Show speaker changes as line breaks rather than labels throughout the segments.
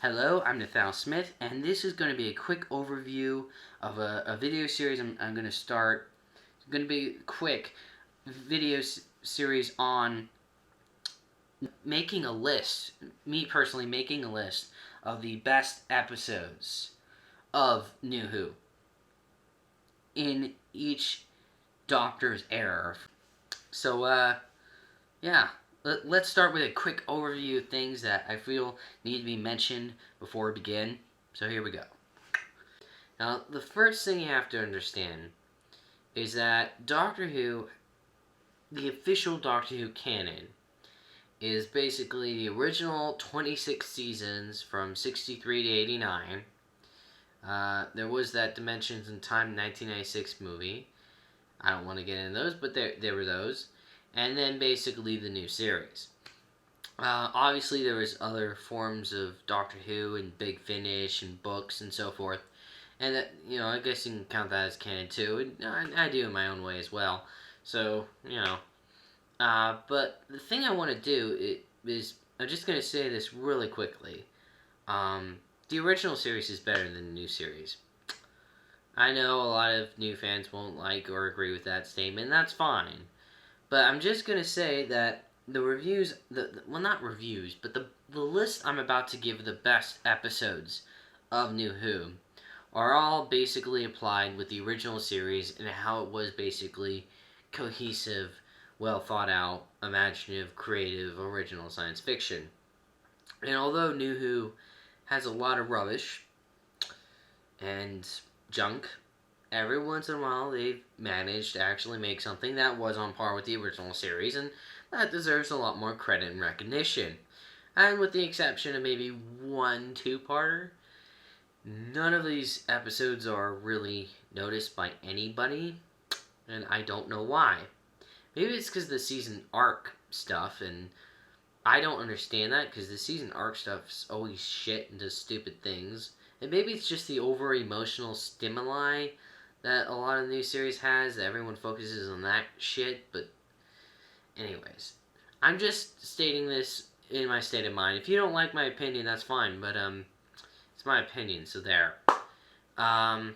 Hello, I'm Nathaniel Smith, and this is going to be a quick overview of a video series I'm going to start. It's going to be a quick video series on making a list, me personally making a list of the best episodes of New Who in each Doctor's era. So, yeah. Let's start with a quick overview of things that I feel need to be mentioned before we begin. So here we go. Now, the first thing you have to understand is that Doctor Who, the official Doctor Who canon, is basically the original 26 seasons from 63 to 89. There was that Dimensions in Time 1996 movie. I don't want to get into those, but there were those. And then basically the new series. Obviously there was other forms of Doctor Who and Big Finish and books and so forth. And that, I guess you can count that as canon too. And I do in my own way as well. So, but the thing I want to do is, I'm just going to say this really quickly. The original series is better than the new series. I know a lot of new fans won't like or agree with that statement, and that's fine. But I'm just going to say that the reviews, well, not reviews, but the list I'm about to give of the best episodes of New Who are all basically applied with the original series and how it was basically cohesive, well thought out, imaginative, creative, original science fiction. And although New Who has a lot of rubbish and junk, every once in a while they've managed to actually make something that was on par with the original series, and that deserves a lot more credit and recognition. And with the exception of maybe one two-parter, none of these episodes are really noticed by anybody, and I don't know why. Maybe it's because the season arc stuff, and I don't understand that, because the season arc stuff's always shit and does stupid things. And maybe it's just the over-emotional stimuli that a lot of the new series has, that everyone focuses on that shit, but anyways. I'm just stating this in my state of mind. If you don't like my opinion, that's fine, but it's my opinion, so there. But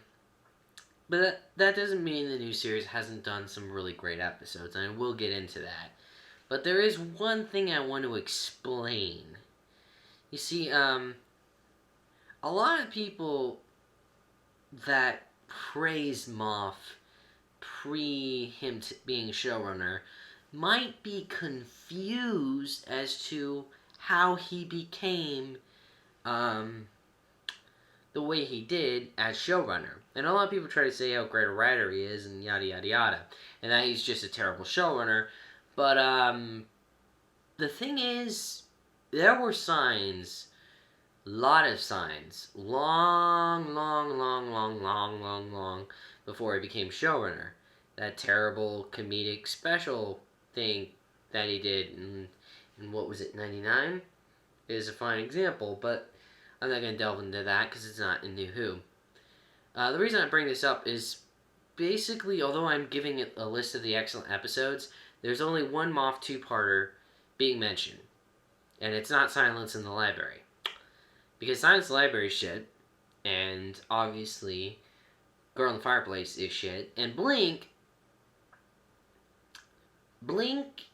that doesn't mean the new series hasn't done some really great episodes, and I will get into that. But there is one thing I want to explain. You see, a lot of people that praise Moff pre him being showrunner might be confused as to how he became the way he did as showrunner. And a lot of people try to say how great a writer he is and yada yada yada, and that he's just a terrible showrunner. But the thing is, there were signs, lot of signs, long before he became showrunner. That terrible comedic special thing that he did in what was it, 99? Is a fine example, but I'm not going to delve into that because it's not in New Who. The reason I bring this up is basically, although I'm giving it a list of the excellent episodes, there's only one Moff two-parter being mentioned. And it's not Silence in the Library. Because Silence in the Library is shit, and obviously Girl in the Fireplace is shit, and Blink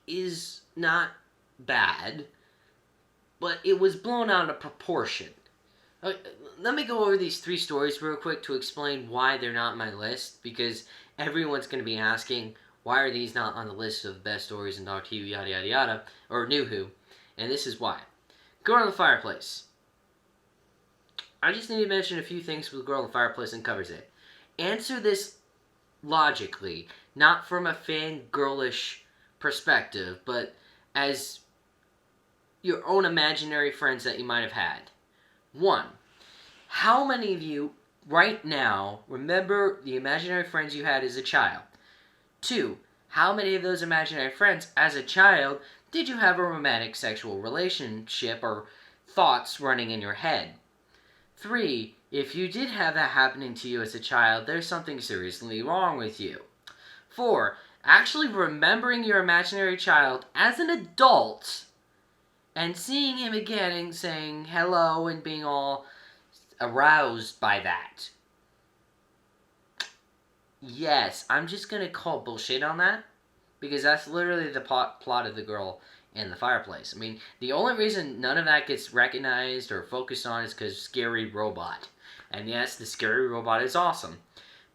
is not bad, but it was blown out of proportion. Let me go over these three stories real quick to explain why they're not on my list, because everyone's going to be asking, why are these not on the list of best stories in Doctor Who, yada yada yada, or New Who, and this is why. Girl in the Fireplace. I just need to mention a few things with Girl in the Fireplace and covers it. Answer this logically, not from a fangirlish perspective, but as your own imaginary friends that you might have had. 1. How many of you right now remember the imaginary friends you had as a child? 2. How many of those imaginary friends as a child did you have a romantic sexual relationship or thoughts running in your head? 3. If you did have that happening to you as a child, there's something seriously wrong with you. 4. Actually remembering your imaginary child as an adult and seeing him again and saying hello and being all aroused by that. Yes, I'm just gonna call bullshit on that, because that's literally the plot of The Girl in the Fireplace. I mean, the only reason none of that gets recognized or focused on is because Scary Robot. And yes, the Scary Robot is awesome,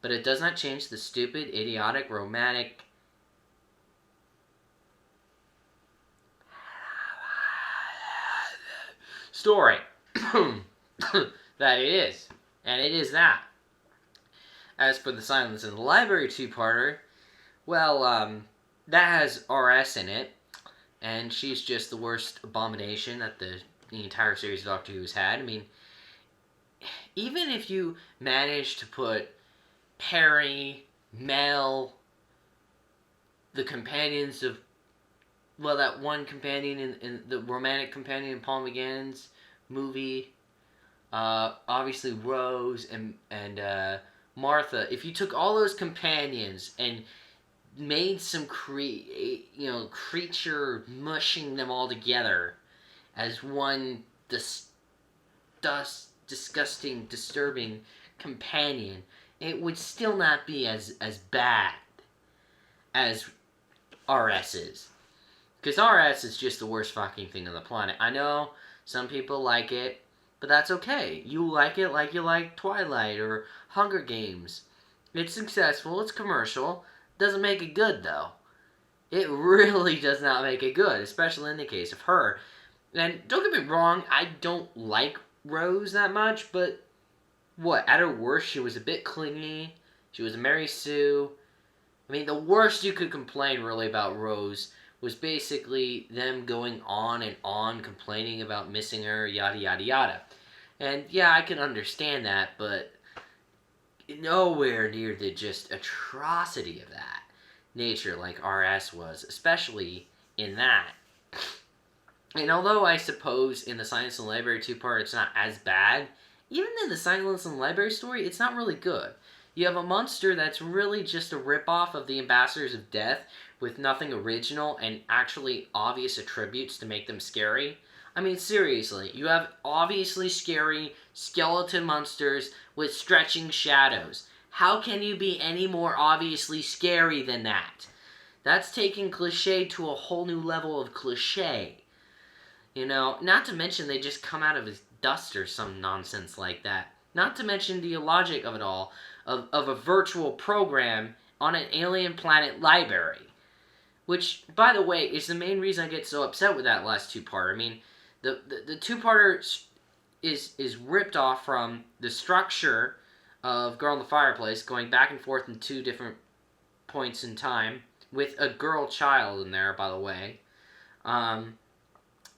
but it does not change the stupid, idiotic, romantic story that it is. And it is that. As for the Silence in the Library two-parter, well, that has RS in it, and she's just the worst abomination that the entire series of Doctor Who's had. I mean, even if you manage to put Perry, Mel, the companions of, well, that one companion in the romantic companion in Paul McGann's movie, obviously Rose and Martha, if you took all those companions and made some creature mushing them all together as one disgusting, disturbing companion, it would still not be as bad as RS is. Because RS is just the worst fucking thing on the planet. I know some people like it, but that's okay. You like it like you like Twilight or Hunger Games. It's successful, it's commercial. Doesn't make it good, though. It really does not make it good, especially in the case of her. And don't get me wrong, I don't like Rose that much, but what? At her worst, she was a bit clingy. She was a Mary Sue. I mean, the worst you could complain, really, about Rose was basically them going on and on complaining about missing her, yada, yada, yada. And, yeah, I can understand that, but nowhere near the just atrocity of that nature like RS was, especially in that. And although I suppose in the Silence in the Library two-part it's not as bad, even in the Silence in the Library story, it's not really good. You have a monster that's really just a ripoff of the Ambassadors of Death with nothing original and actually obvious attributes to make them scary. I mean, seriously, you have obviously scary skeleton monsters with stretching shadows. How can you be any more obviously scary than that? That's taking cliche to a whole new level of cliche. You know, not to mention they just come out of his dust or some nonsense like that. Not to mention the illogic of it all, of a virtual program on an alien planet library. Which, by the way, is the main reason I get so upset with that last two-parter. I mean, the two-parter is ripped off from the structure of Girl in the Fireplace, going back and forth in two different points in time, with a girl child in there, by the way.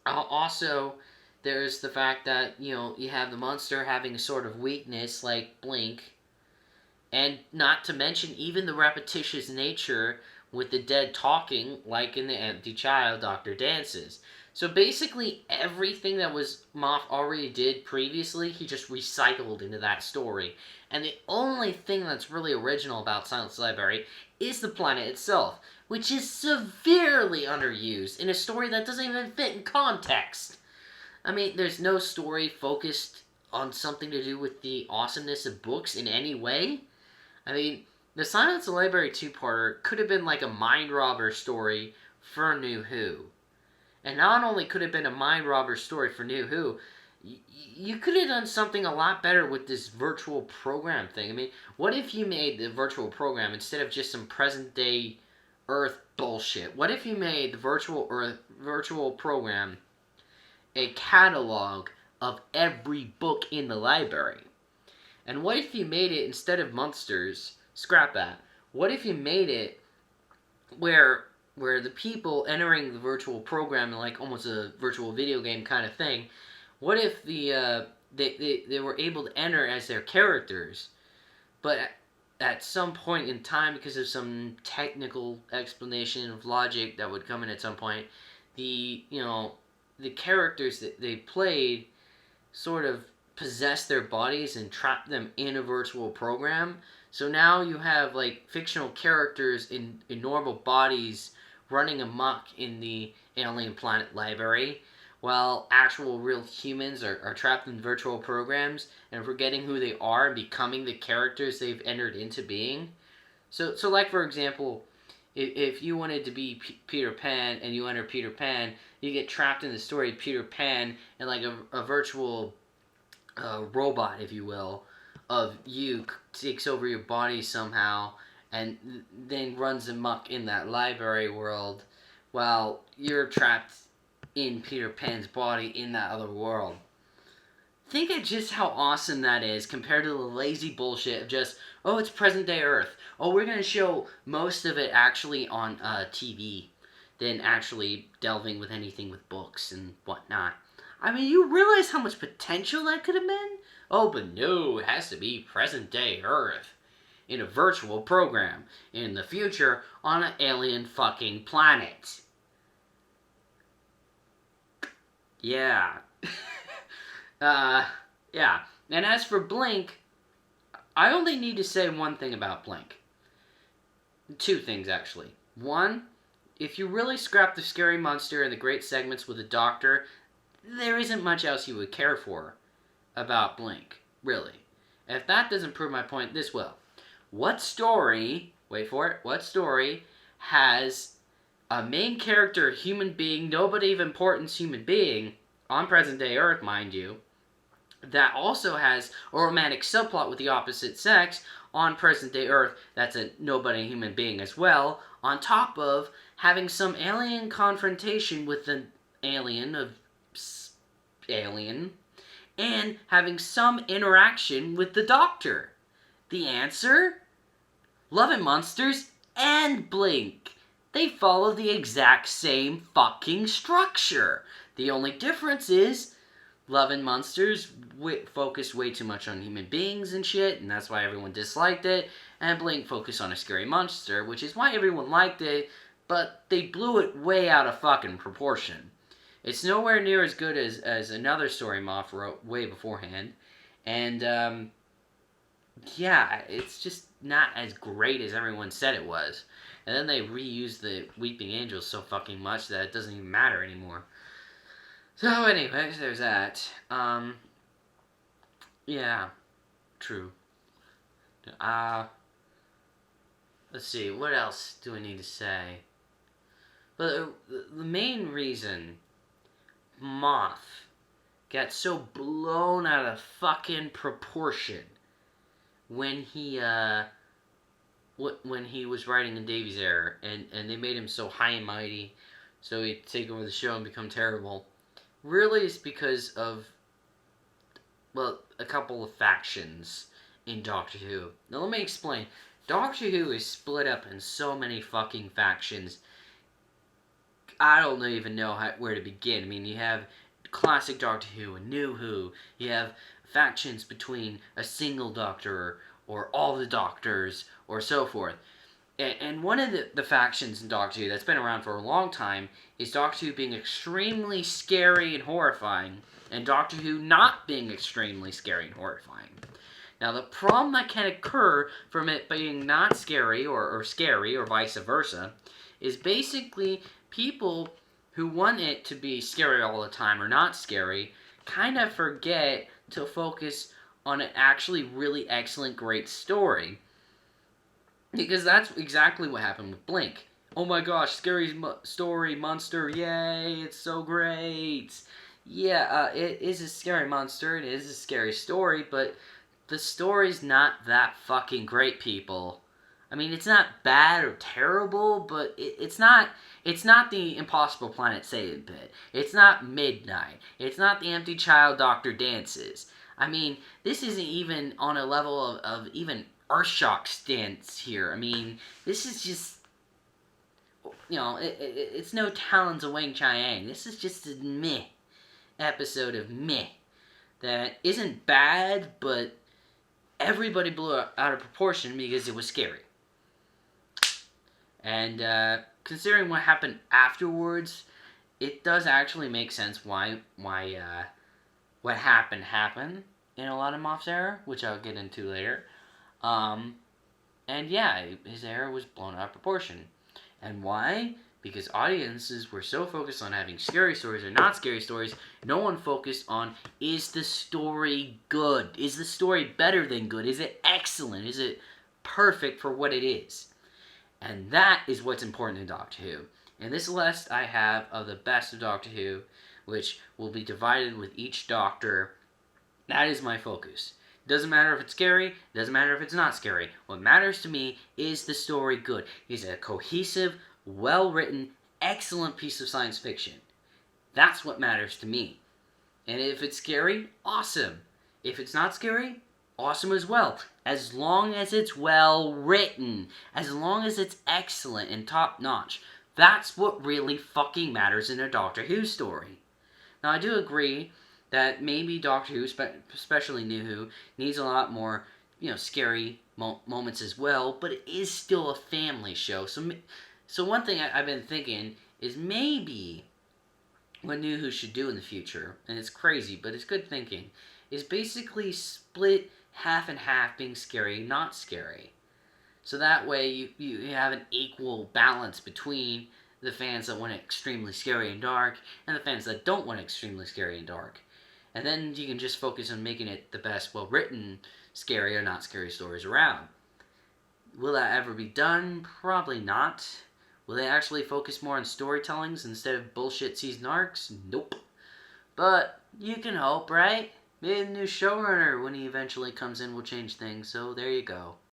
Also, there's the fact that, you have the monster having a sort of weakness like Blink, and not to mention even the repetitious nature with the dead talking, like in The Empty Child, Dr. Dances. So basically everything that Moff already did previously, he just recycled into that story. And the only thing that's really original about Silence Library is the planet itself, which is severely underused in a story that doesn't even fit in context. I mean, there's no story focused on something to do with the awesomeness of books in any way. I mean, the Silence Library two-parter could have been like a mind robber story for New Who. And not only could it have been a mind robber story for New Who, you could have done something a lot better with this virtual program thing. I mean, what if you made the virtual program, instead of just some present-day Earth bullshit, what if you made the virtual program a catalog of every book in the library? And what if you made it, instead of monsters, scrap that, what if you made it where the people entering the virtual program, like almost a virtual video game kind of thing, what if they were able to enter as their characters, but at some point in time, because of some technical explanation of logic that would come in at some point, the characters that they played sort of possess their bodies and trap them in a virtual program. So now you have like fictional characters in normal bodies running amok in the alien planet library, while actual real humans are trapped in virtual programs and forgetting who they are and becoming the characters they've entered into being. So like for example, if you wanted to be Peter Pan and you enter Peter Pan, you get trapped in the story of Peter Pan and like a virtual robot, if you will, of you takes over your body somehow and then runs amok in that library world while you're trapped in Peter Pan's body in that other world. Think of just how awesome that is compared to the lazy bullshit of just, oh, it's present day Earth. Oh, we're going to show most of it actually on TV than actually delving with anything with books and whatnot. I mean, you realize how much potential that could have been? Oh, but no, it has to be present day Earth. In a virtual program. In the future, on an alien fucking planet. Yeah. Yeah. And as for Blink, I only need to say one thing about Blink. Two things, actually. One, if you really scrap the scary monster and the great segments with the Doctor, there isn't much else you would care for about Blink, really. And if that doesn't prove my point, this will. What story, wait for it, what story has a main character, human being, nobody of importance human being, on present day Earth, mind you, that also has a romantic subplot with the opposite sex on present day Earth that's a nobody human being as well, on top of having some alien confrontation with an alien of alien, and having some interaction with the Doctor? The answer? Love and Monsters and Blink. They follow the exact same fucking structure. The only difference is Love and Monsters focused way too much on human beings and shit, and that's why everyone disliked it. And Blink focused on a scary monster, which is why everyone liked it, but they blew it way out of fucking proportion. It's nowhere near as good as another story Moff wrote way beforehand. And, yeah, it's just not as great as everyone said it was. And then they reused the Weeping Angels so fucking much that it doesn't even matter anymore. So anyways, there's that. Yeah, true. Let's see, what else do I need to say? But the main reason Moff got so blown out of fucking proportion when he was writing in Davy's Era, and they made him so high and mighty, so he'd take over the show and become terrible, really is because of, well, a couple of factions in Doctor Who. Now let me explain. Doctor Who is split up in so many fucking factions. I don't even know where to begin. I mean, you have classic Doctor Who and New Who. You have factions between a single Doctor or all the Doctors or so forth. And one of the factions in Doctor Who that's been around for a long time is Doctor Who being extremely scary and horrifying, and Doctor Who not being extremely scary and horrifying. Now, the problem that can occur from it being not scary or scary or vice versa is basically people who want it to be scary all the time or not scary kind of forget to focus on an actually really excellent, great story. Because that's exactly what happened with Blink. Oh my gosh, scary story, monster, yay, it's so great. Yeah, it is a scary monster, it is a scary story, but the story's not that fucking great, people. I mean, it's not bad or terrible, but it's not the Impossible Planet Save bit. It's not Midnight. It's not the Empty Child Doctor Dances. I mean, this isn't even on a level of even Earthshock stance here. I mean, this is just, you know, it's no Talons of Weng-Chiang. This is just a meh episode of meh that isn't bad, but everybody blew it out of proportion because it was scary. And considering what happened afterwards, it does actually make sense why what happened in a lot of Moff's era, which I'll get into later. And yeah, his era was blown out of proportion. And why? Because audiences were so focused on having scary stories or not scary stories, no one focused on, is the story good? Is the story better than good? Is it excellent? Is it perfect for what it is? And that is what's important in Doctor Who. In this list I have of the best of Doctor Who, which will be divided with each Doctor. That is my focus. Doesn't matter if it's scary, doesn't matter if it's not scary. What matters to me is the story good. Is it a cohesive, well-written, excellent piece of science fiction? That's what matters to me. And if it's scary, awesome. If it's not scary, awesome as well. As long as it's well written. As long as it's excellent and top-notch. That's what really fucking matters in a Doctor Who story. Now, I do agree that maybe Doctor Who, especially New Who, needs a lot more, scary moments as well, but it is still a family show. So one thing I've been thinking is maybe what New Who should do in the future, and it's crazy, but it's good thinking, is basically split half and half, being scary, not scary. So that way you have an equal balance between the fans that want it extremely scary and dark, and the fans that don't want it extremely scary and dark. And then you can just focus on making it the best well-written, scary or not scary stories around. Will that ever be done? Probably not. Will they actually focus more on storytellings instead of bullshit season arcs? Nope. But you can hope, right? Maybe the new showrunner, when he eventually comes in, will change things, so there you go.